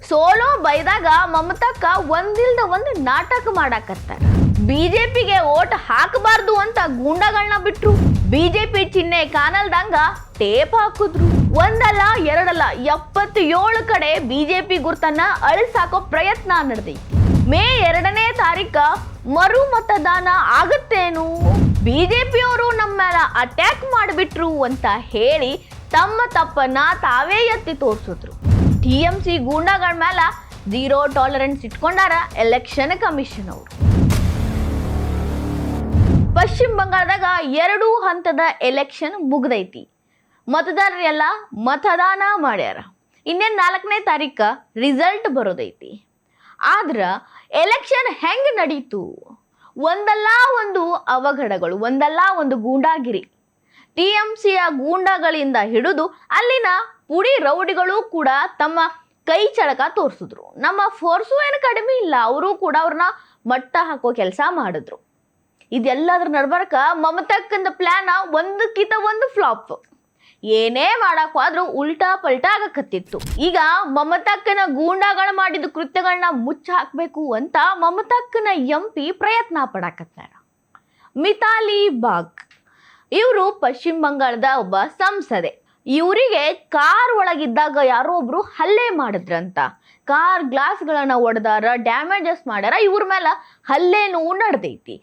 Solo ಬೈದಾಗ ಮಮತಕ್ಕ ಒಂದಿಲ್ದ ಒಂದು ನಾಟಕ ಮಾಡಾಕತ್ತಾರ. ಬಿಜೆಪಿಗೆ ಓಟ್ ಹಾಕಬಾರ್ದು ಅಂತ ಗೂಂಡಗಳನ್ನ ಬಿಟ್ರು. ಬಿಜೆಪಿ ಚಿಹ್ನೆ ಕಾಣಲ್ದಂಗ ಟೇಪ್ ಹಾಕಿದ್ರು. ಒಂದಲ್ಲ ಎರಡಲ್ಲ 77 ಕಡೆ ಬಿಜೆಪಿ ಗುರ್ತನ್ನ ಅಳಿಸಾಕೋ ಪ್ರಯತ್ನ ನಡೆದೈತಿ. ಮೇ 2ನೇ ತಾರೀಕ ಮರು ಮತದಾನ ಆಗುತ್ತೇನು, ಬಿಜೆಪಿಯವರು ನಮ್ಮ ಮೇಲೆ ಅಟ್ಯಾಕ್ ಮಾಡಿಬಿಟ್ರು ಅಂತ ಹೇಳಿ ತಮ್ಮ ತಪ್ಪನ್ನ ತಾವೇ ಎತ್ತಿ ತೋರಿಸಿದ್ರು. ಟಿಎಂಸಿ ಗೂಂಡಾಗಳ ಮೇಲೆ 0 ಟಾಲರೆನ್ಸ್ ಇಟ್ಕೊಂಡಾರ ಎಲೆಕ್ಷನ್ ಕಮಿಷನ್ ಅವರು. ಪಶ್ಚಿಮ ಬಂಗಾಳದಾಗ 2 ಹಂತದ ಎಲೆಕ್ಷನ್ ಮುಗ್ದೈತಿ. ಮತದಾರರೆಲ್ಲ ಮತದಾನ ಮಾಡ್ಯಾರ. ಇನ್ನೇನು 4ನೇ ತಾರೀಕ ರಿಸಲ್ಟ್ ಬರೋದೈತಿ. ಆದ್ರ ಎಲೆಕ್ಷನ್ ಹೆಂಗ್ ನಡೀತು? ಒಂದಲ್ಲ ಒಂದು ಅವಘಡಗಳು, ಒಂದಲ್ಲ ಒಂದು ಗೂಂಡಾಗಿರಿ. ಟಿಎಂಸಿಯ ಗೂಂಡಾಗಳಿಂದ ಹಿಡಿದು ಅಲ್ಲಿನ ಪುಡಿ ರೌಡಿಗಳು ಕೂಡ ತಮ್ಮ ಕೈ ಚಳಕ ತೋರಿಸಿದ್ರು. ನಮ್ಮ ಫೋರ್ಸು ಏನು ಕಡಿಮೆ ಇಲ್ಲ, ಅವರು ಕೂಡ ಅವ್ರನ್ನ ಮಟ್ಟ ಹಾಕೋ ಕೆಲಸ ಮಾಡಿದ್ರು. ಇದೆಲ್ಲದ್ರ ನಡ್ಬರ್ಕ ಮಮತಕ್ಕಂದ ಪ್ಲಾನ್ ಒಂದಕ್ಕಿಂತ ಒಂದು ಫ್ಲಾಪ್. ಏನೇ ಮಾಡಕ್ ಹೋದ್ರೂ ಉಲ್ಟಾ ಪಲ್ಟಾ ಆಗಕತ್ತಿತ್ತು. ಈಗ ಮಮತಕ್ಕನ ಗೂಂಡಾಗಳು ಮಾಡಿದ ಕೃತ್ಯಗಳನ್ನ ಮುಚ್ಚ ಹಾಕ್ಬೇಕು ಅಂತ ಮಮತಕ್ಕನ ಎಂಪಿ ಪ್ರಯತ್ನ ಪಡಾಕತ್ತಾರ. ಮಿತಾಲಿ ಬಾಗ್ ಇವರು ಪಶ್ಚಿಮ ಬಂಗಾಳದ ಒಬ್ಬ ಸಂಸದೆ. ಇವರಿಗೆ ಕಾರ್ ಒಳಗಿದ್ದಾಗ ಯಾರೋ ಒಬ್ರು ಹಲ್ಲೆ ಮಾಡಿದ್ರಂತ. ಕಾರ್ ಗ್ಲಾಸ್ಗಳನ್ನ ಒಡೆದಾರ, ಡ್ಯಾಮೇಜಸ್ ಮಾಡ್ಯಾರ. ಇವ್ರ ಮೇಲೆ ಹಲ್ಲೆನೂ ನಡೆದೈತಿ.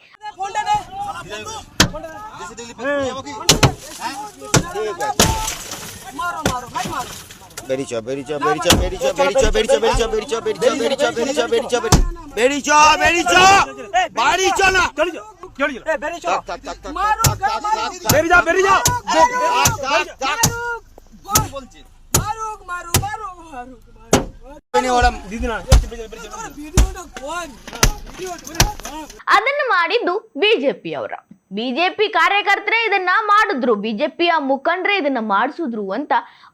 ಅದನ್ನ ಮಾಡಿದ್ದು ಬಿಜೆಪಿ ಅವರ. ಬಿಜೆಪಿ ಕಾರ್ಯಕರ್ತರೇ ಇದನ್ನ ಮಾಡಿದ್ರು, ಬಿಜೆಪಿಯ ಮುಖಂಡರೇ ಇದನ್ನ ಮಾಡಿಸಿದ್ರು ಅಂತ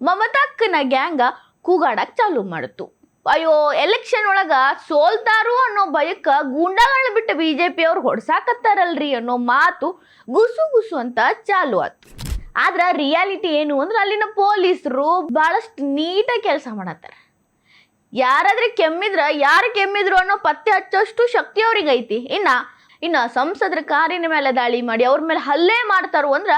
ಮಮತಕ್ಕನ ಗ್ಯಾಂಗ ಕೂಗಾಡಕ್ ಚಾಲು ಮಾಡಿತು. ಅಯ್ಯೋ, ಎಲೆಕ್ಷನ್ ಒಳಗ ಸೋಲ್ತಾರು ಅನ್ನೋ ಭಯಕ್ಕ ಗೂಂಡಾಗಳನ್ನ ಬಿಟ್ಟು ಬಿಜೆಪಿ ಅವ್ರು ಹೊಡ್ಸಾಕತ್ತಾರಲ್ರಿ ಅನ್ನೋ ಮಾತು ಗುಸು ಗುಸು ಅಂತ ಚಾಲು ಆಯ್ತು. ಆದ್ರ ರಿಯಾಲಿಟಿ ಏನು ಅಂದ್ರೆ ಅಲ್ಲಿನ ಪೊಲೀಸರು ಬಹಳಷ್ಟು ನೀಟಾಗಿ ಕೆಲಸ ಮಾಡತ್ತಾರ. ಯಾರಾದ್ರೆ ಯಾರು ಕೆಮ್ಮಿದ್ರು ಅನ್ನೋ ಪತ್ತೆ ಹಚ್ಚೋಷ್ಟು ಶಕ್ತಿ ಅವ್ರಿಗೆ ಐತಿ. ಇನ್ನ ಸಂಸದರ ಕಾರಿನ ಮೇಲೆ ದಾಳಿ ಮಾಡಿ ಅವ್ರ ಮೇಲೆ ಹಲ್ಲೆ ಮಾಡ್ತಾರು ಅಂದ್ರ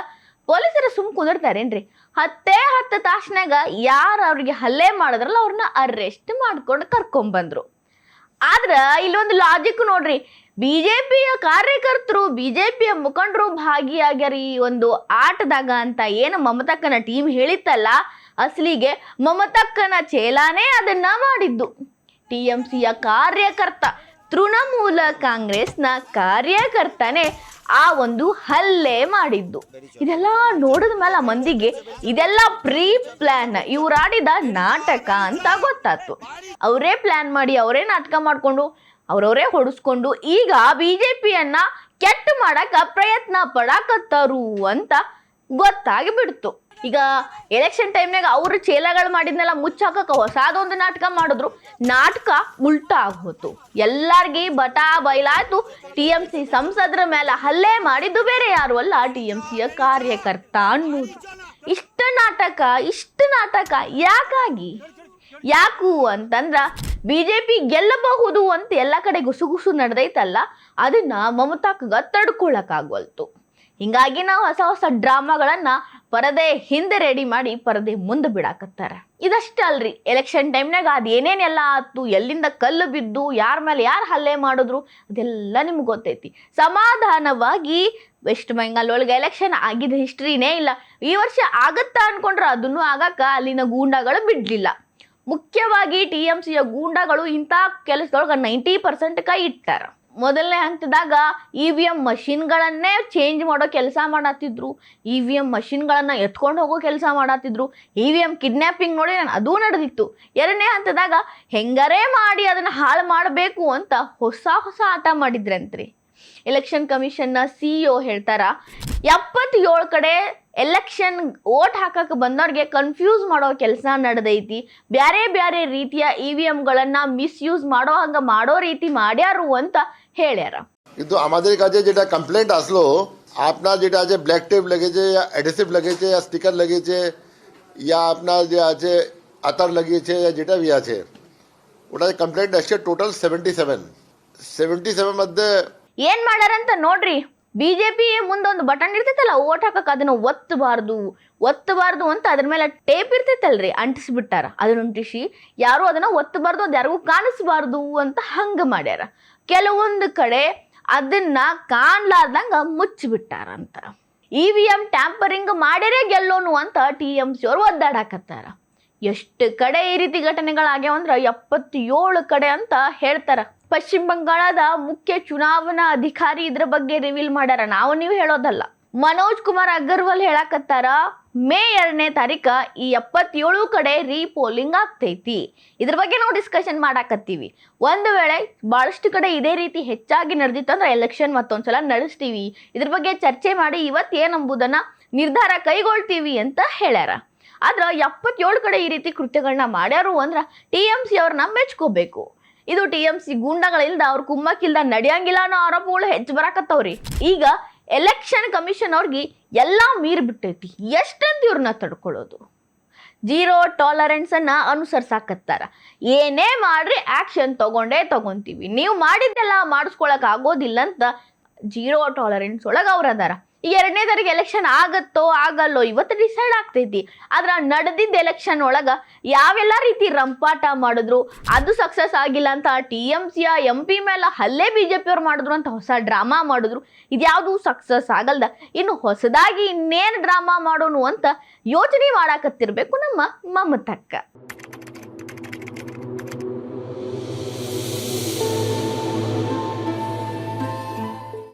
ಪೊಲೀಸರ ಕುಂದಿರ್ತಾರೇನ್ರಿ? 10 ತಾಸ್ನಾಗ ಯಾರು ಅವ್ರಿಗೆ ಹಲ್ಲೆ ಮಾಡಿದ್ರಲ್ಲ ಅವ್ರನ್ನ ಅರೆಸ್ಟ್ ಮಾಡ್ಕೊಂಡು ಕರ್ಕೊಂಡ್ಬಂದ್ರು. ಆದ್ರ ಇಲ್ಲೊಂದು ಲಾಜಿಕ್ ನೋಡ್ರಿ, ಬಿಜೆಪಿಯ ಕಾರ್ಯಕರ್ತರು, ಬಿಜೆಪಿಯ ಮುಖಂಡರು ಭಾಗಿಯಾಗ್ಯಾರ ಈ ಒಂದು ಆಟದಾಗ ಅಂತ ಏನು ಮಮತಕ್ಕನ ಟೀಮ್ ಹೇಳಿತ್ತಲ್ಲ, ಅಸಲಿಗೆ ಮಮತಕ್ಕನ ಚೇಲಾನೇ ಅದನ್ನ ಮಾಡಿದ್ದು. ಟಿಎಂಸಿಯ ಕಾರ್ಯಕರ್ತ, ತೃಣಮೂಲ ಕಾಂಗ್ರೆಸ್ನ ಕಾರ್ಯಕರ್ತನೇ ಆ ಒಂದು ಹಲ್ಲೆ ಮಾಡಿದ್ದು. ಇದೆಲ್ಲ ನೋಡಿದ ಮೇಲೆ ಮಂದಿಗೆ ಇದೆಲ್ಲ ಪ್ರೀ ಪ್ಲಾನ್, ಇವ್ರಾಡಿದ ನಾಟಕ ಅಂತ ಗೊತ್ತಾಯ್ತು. ಅವರೇ ಪ್ಲಾನ್ ಮಾಡಿ, ಅವರೇ ನಾಟಕ ಮಾಡ್ಕೊಂಡು, ಅವ್ರವರೇ ಹೊಡಿಸ್ಕೊಂಡು ಈಗ ಬಿಜೆಪಿಯನ್ನ ಕೆಟ್ಟ ಮಾಡಕ ಪ್ರಯತ್ನ ಪಡಾಕತ್ತಾರು ಅಂತ ಗೊತ್ತಾಗಿ ಬಿಡ್ತು. ಈಗ ಎಲೆಕ್ಷನ್ ಟೈಮ್ನಾಗ ಅವ್ರ ಚೇಲಾಗಳು ಮಾಡಿದ್ನೆಲ್ಲ ಮುಚ್ಚಾಕಕ್ಕೆ ಹೊಸಾದೊಂದು ನಾಟಕ ಮಾಡಿದ್ರು. ನಾಟಕ ಉಲ್ಟಾ ಆಗೋತು. ಎಲ್ಲಾರ್ಗಿ ಬಟಾ ಬಯಲಾಯ್ತು. ಟಿಎಂಸಿ ಸಂಸದರ ಮೇಲೆ ಹಲ್ಲೆ ಮಾಡಿದ್ದು ಬೇರೆ ಯಾರು ಅಲ್ಲ, ಟಿಎಂಸಿಯ ಕಾರ್ಯಕರ್ತ ಅನ್ನೋದು. ಇಷ್ಟು ನಾಟಕ ಯಾಕು ಅಂತಂದ್ರ ಬಿಜೆಪಿ ಗೆಲ್ಲಬಹುದು ಅಂತ ಎಲ್ಲ ಕಡೆ ಗುಸುಗುಸು ನಡೆದೈತಲ್ಲ, ಅದನ್ನ ಮಮತಾಕ್ಗ ತಡ್ಕೊಳಕ್ಕಾಗೋಲ್ತು. ಹಿಂಗಾಗಿ ನಾವು ಹೊಸ ಡ್ರಾಮಾಗಳನ್ನ ಪರದೆ ಹಿಂದೆ ರೆಡಿ ಮಾಡಿ ಪರದೆ ಮುಂದೆ ಬಿಡಾಕತ್ತಾರ. ಇದಷ್ಟೇ ಅಲ್ರಿ, ಎಲೆಕ್ಷನ್ ಟೈಮ್ನಾಗ ಅದೇನೇನೆಲ್ಲ ಆಯ್ತು, ಎಲ್ಲಿಂದ ಕಲ್ಲು ಬಿದ್ದು, ಯಾರ ಮೇಲೆ ಯಾರು ಹಲ್ಲೆ ಮಾಡಿದ್ರು, ಅದೆಲ್ಲ ನಿಮ್ಗೆ ಗೊತ್ತೈತಿ. ಸಮಾಧಾನವಾಗಿ ವೆಸ್ಟ್ ಬೆಂಗಾಲ್ ಒಳಗೆ ಎಲೆಕ್ಷನ್ ಆಗಿದ್ದ ಹಿಸ್ಟ್ರಿನೇ ಇಲ್ಲ. ಈ ವರ್ಷ ಆಗತ್ತಾ ಅನ್ಕೊಂಡ್ರೆ ಅದನ್ನು ಆಗಾಕ ಅಲ್ಲಿನ ಗೂಂಡಾಗಳು ಬಿಡ್ಲಿಲ್ಲ. ಮುಖ್ಯವಾಗಿ ಟಿಎಂಸಿಯ ಗೂಂಡಾಗಳು ಇಂಥ ಕೆಲಸದೊಳಗೆ 90% ಕೈ ಇಟ್ಟಾರ. ಮೊದಲನೇ ಹಂತದಾಗ EVM ಮಷಿನ್ಗಳನ್ನೇ ಚೇಂಜ್ ಮಾಡೋ ಕೆಲಸ ಮಾಡತ್ತಿದ್ರು. EVM ಮಷಿನ್ಗಳನ್ನ ಎತ್ಕೊಂಡು ಹೋಗೋ ಕೆಲಸ ಮಾಡತ್ತಿದ್ರು. EVM ಕಿಡ್ನ್ಯಾಪಿಂಗ್ ನೋಡಿ ಅದು ನಡೆದಿತ್ತು. 2ನೇ ಹಂತದಾಗ ಹೆಂಗರೇ ಮಾಡಿ ಅದನ್ನ ಹಾಳು ಮಾಡಬೇಕು ಅಂತ ಹೊಸ ಆಟ ಮಾಡಿದ್ರಂತ್ರಿ. ಎಲೆಕ್ಷನ್ ಕಮಿಷನ್ನ CEO ಹೇಳ್ತಾರ, 77 ಕಡೆ ಎಲೆಕ್ಷನ್ ಓಟ್ ಹಾಕಕ್ಕೆ ಬಂದವ್ರಿಗೆ ಕನ್ಫ್ಯೂಸ್ ಮಾಡೋ ಕೆಲಸ ನಡೆದೈತಿ. ಬ್ಯಾರೆ ರೀತಿಯ EVMಗಳನ್ನ ಮಿಸ್ಯೂಸ್ ಮಾಡೋ ರೀತಿ ಮಾಡ್ಯಾರು ಅಂತ ಹೇಳ್ಯಾರ. কিন্তু আমাদের কাছে যেটা কমপ্লেন্ট আসলো, আপনার যেটা আছে ব্ল্যাক টেপ লেগেছে, या এডহেসিভ লেগেছে, या স্টিকার লেগেছে, या আপনার যে আছে আতর লাগিয়েছে, या যেটা भी আছে ওটা ಕಂಪ್ಲೇಂಟ್ ಅಷ್ಟೇ ಟೋಟಲ್ 77 ಮಧ್ಯೆ ಏನ್ ಮಾಡ್ಯಾರಂತ ನೋಡ್ರಿ. ಬಿಜೆಪಿ ಮುಂದೊಂದು ಬಟನ್ ಇರ್ತೈತಲ್ಲ ಓಟ್ ಹಾಕಕ್, ಅದನ್ನ ಒತ್ತಬಾರ್ದು ಅಂತ ಅದ್ರ ಮೇಲೆ ಟೇಪ್ ಇರ್ತೈತಲ್ರಿ, ಅಂಟಿಸ್ಬಿಟ್ಟಾರ. ಅದನ್ನ ಅಂಟಿಸಿ ಯಾರು ಅದನ್ನ ಒತ್ತಬಾರ್ದು, ಅದು ಯಾರಿಗೂ ಕಾಣಿಸ್ಬಾರ್ದು ಅಂತ ಹಂಗ ಮಾಡ್ಯಾರ. ಕೆಲವೊಂದು ಕಡೆ ಅದನ್ನ ಕಾಣ್ಲಾರ್ದಂಗ ಮುಚ್ಚಿಬಿಟ್ಟಾರಂತ. EVM ಟ್ಯಾಂಪರಿಂಗ್ ಮಾಡ್ಯಾರೇ ಗೆಲ್ಲೋನು ಅಂತ TMC ಅವ್ರು ಒದ್ದಾಡಕತ್ತಾರ. ಎಷ್ಟು ಕಡೆ ಈ ರೀತಿ ಘಟನೆಗಳಾಗ್ಯಾವಂದ್ರ 77 ಕಡೆ ಅಂತ ಹೇಳ್ತಾರ. ಪಶ್ಚಿಮ ಬಂಗಾಳದ ಮುಖ್ಯ ಚುನಾವಣಾ ಅಧಿಕಾರಿ ಇದ್ರ ಬಗ್ಗೆ ರಿವೀಲ್ ಮಾಡ್ಯಾರ, ನಾವು ನೀವು ಹೇಳೋದಲ್ಲ. ಮನೋಜ್ ಕುಮಾರ್ ಅಗರ್ವಾಲ್ ಹೇಳಕತ್ತಾರ, ಮೇ 2ನೇ ತಾರೀಕ ಈ 77 ಕಡೆ ರೀಪೋಲಿಂಗ್ ಆಗ್ತೈತಿ. ಇದ್ರ ಬಗ್ಗೆ ನಾವು ಡಿಸ್ಕಷನ್ ಮಾಡಾಕತ್ತೀವಿ. ಒಂದು ವೇಳೆ ಬಹಳಷ್ಟು ಕಡೆ ಇದೇ ರೀತಿ ಹೆಚ್ಚಾಗಿ ನಡೆದಿತ್ತು ಅಂದ್ರೆ ಎಲೆಕ್ಷನ್ ಮತ್ತೊಂದ್ಸಲ ನಡೆಸ್ತೀವಿ, ಇದ್ರ ಬಗ್ಗೆ ಚರ್ಚೆ ಮಾಡಿ ಇವತ್ತು ಏನಂಬುದನ್ನ ನಿರ್ಧಾರ ಕೈಗೊಳ್ತೀವಿ ಅಂತ ಹೇಳ್ಯಾರ. ಆದ್ರ 77 ಕಡೆ ಈ ರೀತಿ ಕೃತ್ಯಗಳನ್ನ ಮಾಡ್ಯಾರು ಅಂದ್ರ TMC ಅವ್ರನ್ನ ಮೆಚ್ಕೋಬೇಕು. ಇದು TMC ಗೂಂಡಗಳಿಲ್ದ ಅವ್ರ ಕುಮ್ಮಕ್ಕಿಲ್ದ ನಡೆಯಂಗಿಲ್ಲ ಅನ್ನೋ ಆರೋಪಗಳು ಹೆಚ್ಚು ಬರಾಕತ್ತವ್ರಿ. ಈಗ ಎಲೆಕ್ಷನ್ ಕಮಿಷನ್ ಅವ್ರಿಗೆ ಎಲ್ಲಾ ಮೀರ್ ಬಿಟ್ಟೈತಿ. ಎಷ್ಟಂತ ಇವ್ರನ್ನ ತಡ್ಕೊಳ್ಳೋದು? 0 ಟಾಲರೆನ್ಸ್ ಅನ್ನ ಅನುಸರಿಸಾಕತ್ತಾರ. ಏನೇ ಮಾಡ್ರಿ ಆಕ್ಷನ್ ತಗೊಂತೀವಿ, ನೀವು ಮಾಡಿದ್ದೆಲ್ಲ ಮಾಡಿಸ್ಕೊಳಕ್ ಆಗೋದಿಲ್ಲ ಅಂತ 0 ಟಾಲರೆನ್ಸ್ ಒಳಗ ಅವ್ರ ಅದಾರ. ಈಗ 2ನೇ ತಾರೀಕು ಎಲೆಕ್ಷನ್ ಆಗತ್ತೋ ಆಗಲ್ಲೋ ಇವತ್ತು ಡಿಸೈಡ್ ಆಗ್ತೈತಿ. ಆದ್ರ ನಡೆದಿದ್ದ ಎಲೆಕ್ಷನ್ ಒಳಗ ಯಾವೆಲ್ಲ ರೀತಿ ರಂಪಾಟ ಮಾಡಿದ್ರು, ಅದು ಸಕ್ಸಸ್ ಆಗಿಲ್ಲ ಅಂತ TMC MP ಮೇಲೆ ಹಲ್ಲೆ BJP ಅವ್ರು ಮಾಡಿದ್ರು ಅಂತ ಹೊಸ ಡ್ರಾಮಾ ಮಾಡಿದ್ರು. ಇದ್ಯಾವುದು ಸಕ್ಸಸ್ ಆಗಲ್ದ, ಇನ್ನು ಹೊಸದಾಗಿ ಇನ್ನೇನು ಡ್ರಾಮಾ ಮಾಡೋನು ಅಂತ ಯೋಚನೆ ಮಾಡಾಕತ್ತಿರ್ಬೇಕು ನಮ್ಮ ಮಮತಕ್ಕ.